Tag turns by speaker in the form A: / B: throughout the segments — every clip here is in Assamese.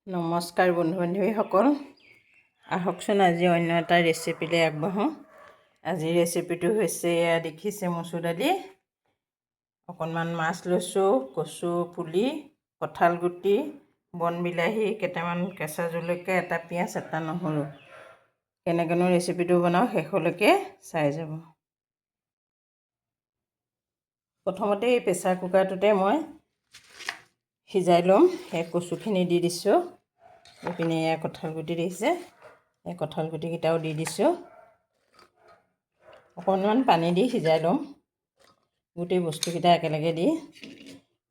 A: নমস্কাৰ বন্ধু বান্ধৱীসকল, আহকচোন আজি অন্য এটা ৰেচিপিলৈ আগবাঢ়োঁ। আজিৰ ৰেচিপিটো হৈছে এয়া দেখিছে মচুৰ দালি, অকণমান মাছ লৈছোঁ, কচু পুলি, কঁঠাল গুটি, বন বিলাহী, কেইটামান কেঁচা জলকীয়া, এটা পিঁয়াজ, এটা নহৰু। কেনেকৈনো ৰেচিপিটো বনাওঁ শেষলৈকে চাই যাব। প্ৰথমতে এই প্ৰেছাৰ কুকাৰটোতে মই সিজাই ল'ম। সেই কচুখিনি দি দিছোঁ। এইপিনে এয়া কঁঠাল গুটি দেখিছে, এই কঁঠাল গুটিকেইটাও দি দিছোঁ। অকণমান পানী দি সিজাই ল'ম। গোটেই বস্তুকেইটা একেলগে দি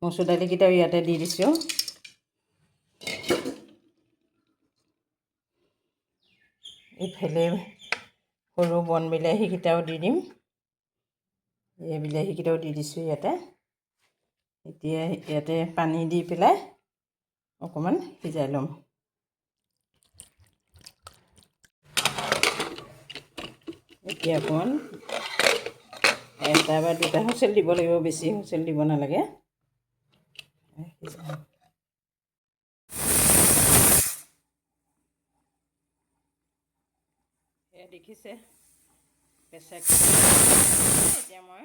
A: মচুৰ দালিকেইটাও ইয়াতে দি দিছোঁ। ইফালে সৰু বন বিলাহীকেইটাও দি দিম। এই বিলাহীকেইটাও দি দিছোঁ ইয়াতে। এতিয়া ইয়াতে পানী দি পেলাই অকণমান সিজাই ল'ম। এতিয়া অকণমান এটা বা দুটা হুইচেল দিব লাগিব, বেছি হুইচেল দিব নালাগে। এয়া দেখিছে প্ৰেছাৰ কুকাৰ। এতিয়া মই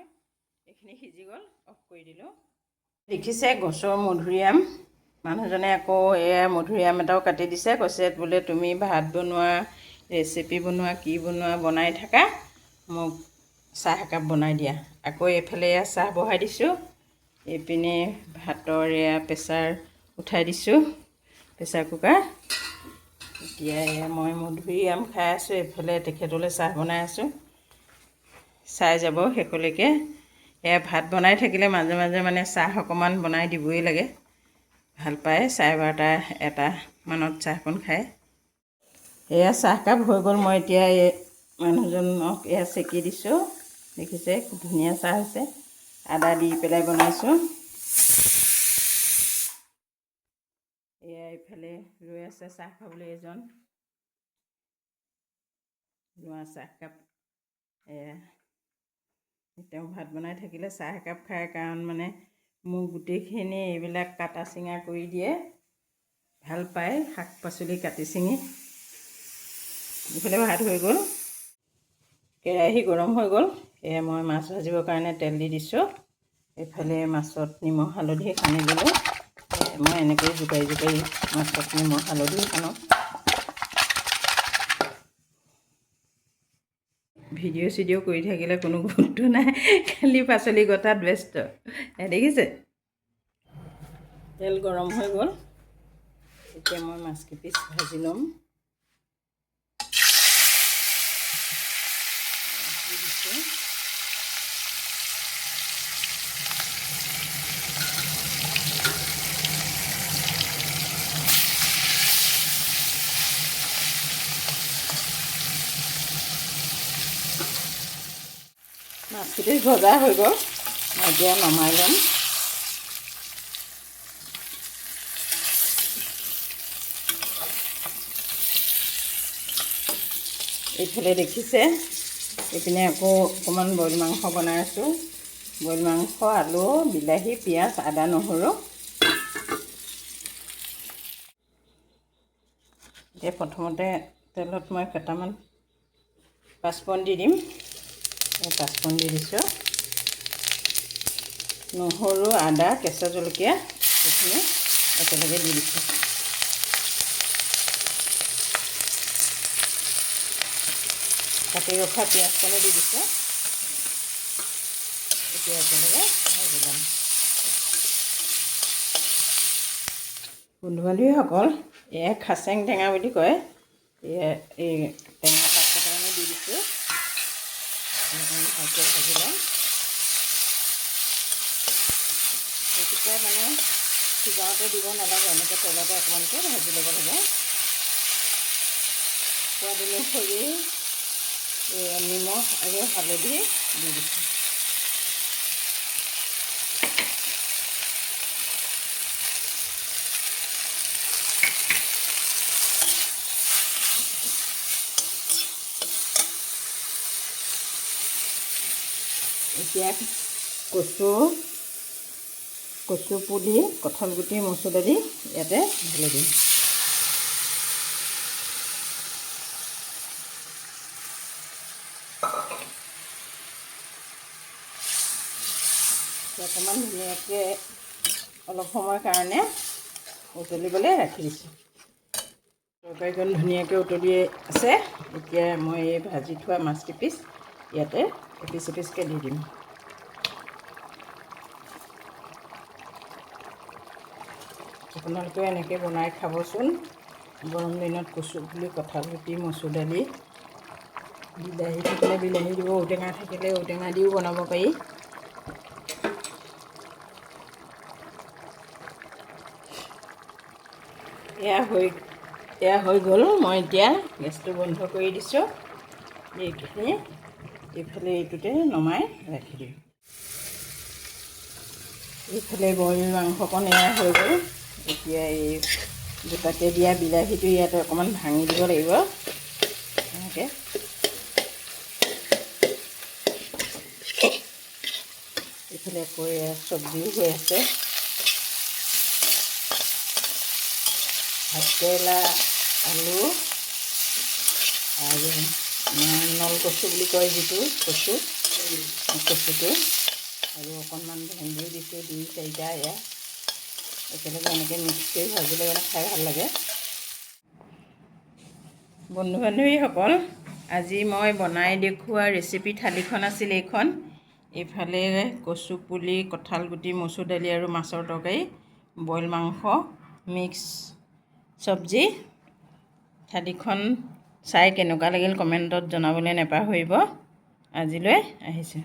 A: এইখিনি সিজি গ'ল, অফ কৰি দিলোঁ। দেখিছে গছৰ মধুৰিআম, মানুহজনে আকৌ এয়া মধুৰিআম এটাও কাটি দিছে। কৈছে বোলে তুমি ভাত বনোৱা, ৰেচিপি বনোৱা, কি বনোৱা বনাই থাকা, মোক চাহ একাপ বনাই দিয়া। আকৌ এইফালে এয়া চাহ বহাই দিছোঁ। এইপিনে ভাতৰ এয়া প্ৰেছাৰ উঠাই দিছোঁ, প্ৰেছাৰ কুকাৰ। এতিয়া এয়া মই মধুৰিআম খাই আছোঁ, এইফালে তেখেতলৈ চাহ বনাই আছোঁ। চাই যাব শেষলৈকে। এয়া ভাত বনাই থাকিলে মাজে মাজে মানে চাহ অকণমান বনাই দিবই লাগে। ভাল পায় 12:30-1টামানত চাহকণ খায়। এয়া চাহকাপ হৈ গ'ল। মই এতিয়া এই মানুহজনক এয়া চেকি দিছোঁ। দেখিছে ধুনীয়া চাহ হৈছে। আদা দি পেলাই বনাইছোঁ। এয়া এইফালে ৰৈ আছে চাহ খাবলৈ এজন। লোৱা চাহকাপ। এয়া তেওঁ ভাত বনাই থাকিলে চাহ একাপ খায়, কাৰণ মানে মোক গোটেইখিনি এইবিলাক কাটা চিঙা কৰি দিয়ে। ভাল পায় শাক পাচলি কাটি ছিঙি। এইফালে ভাত হৈ গ'ল। কেৰাহী গৰম হৈ গ'ল। এয়া মই মাছ ভাজিবৰ কাৰণে তেল দি দিছোঁ। এইফালে মাছত নিমখ হালধি সানি দিলোঁ। মই এনেকৈ জোকাৰি জোকাৰি মাছত নিমখ হালধি সানো। ভিডিঅ' চিডিঅ' কৰি থাকিলে কোনো গুৰুত্ব নাই, খালি পাচলি কটাত ব্যস্ত। দেখিছে তেল গৰম হৈ গ'ল। এতিয়া মই মাছকেইপিচ ভাজি ল'ম। মাছকেইপিচ ভজা হৈ গ'ল। মই এতিয়া নমাই ল'ম। এইফালে দেখিছে, এইপিনে আকৌ অকণমান বইল মাংস বনাই আছোঁ। বইল মাংস, আলু, বিলাহী, পিঁয়াজ, আদা, নহৰু। এতিয়া প্ৰথমতে তেলত মই কেইটামান পাঁচফোৰণ দি দিম। এই পাঁচফোৰণ দি দিছোঁ। নহৰু, আদা, কেঁচা জলকীয়া এইখিনি একেলগে দি দিছোঁ। কাটি ৰখা পিঁয়াজকণো দি দিছোঁ। এতিয়া একেলগে ভাজি ল'ম। বন্ধু বান্ধৱীসকল, এয়া খাচেং টেঙা বুলি কয়। এয়া এই টেঙা পাত কেইটামানো দি দিছোঁ। ভালকৈ ভাজি ল'ম। গতিকে মানে সিজাওঁতে দিব নালাগে, এনেকৈ তেলতে অকণমানকৈ ভাজি ল'ব লাগে। সোৱাদ অনুসৰি নিমখ আৰু হালধি দি দিছোঁ। এতিয়া কচু পুলি, কঁঠাল গুটি, মচুৰ দালি ইয়াতে ঢালি দিম। অকণমান ধুনীয়াকৈ অলপ সময়ৰ কাৰণে উতলিবলৈ ৰাখি দিছোঁ। তৰকাৰীখন ধুনীয়াকৈ উতলি আছে। এতিয়া মই এই ভাজি থোৱা মাছ কেইপিচ ইয়াতে এপিচ এপিচকৈ দি দিম। আপোনালোকেও এনেকৈ বনাই খাবচোন। গৰম দিনত কচু পুলি, কঁঠাল গুটি, মচুৰ দালি, বিলাহী থাকিলে বিলাহী দিব, ঔটেঙা থাকিলে ঔটেঙা দিও বনাব পাৰি। এয়া হৈ গ'ল। মই এতিয়া গেছটো বন্ধ কৰি দিছোঁ। এইখিনি এইফালে এইটোতে নমাই ৰাখি দিম। এইফালে বইল মাংসকণ এয়া হৈ গ'ল। এতিয়া এই গোটাকৈ দিয়া বিলাহীটো ইয়াতে অকণমান ভাঙি দিব লাগিব। এনেকৈ এইফালে আকৌ এয়া চব্জিও হৈ আছে। ভাতকেৰেলা, আলু আৰু নল কচু বুলি কয় যিটো কচুটো আৰু অকণমান ভেন্দিও দিছোঁ, 2-4টা। এয়া একেলগে এনেকৈ মিক্স কৰি ভাজিলে মানে খাই ভাল লাগে। বন্ধু বান্ধৱীসকল, আজি মই বনাই দেখুওৱা ৰেচিপি থালিখন আছিল এইখন। এইফালে কচু পুলি, কঁঠাল গুটি, মচুৰ দালি আৰু মাছৰ তৰকাৰী, বইল মাংস, মিক্স চব্জি। থালিখন চাই কেনেকুৱা লাগিল কমেণ্টত জনাবলৈ নাপাহৰিব। আজিলৈ আহিছোঁ।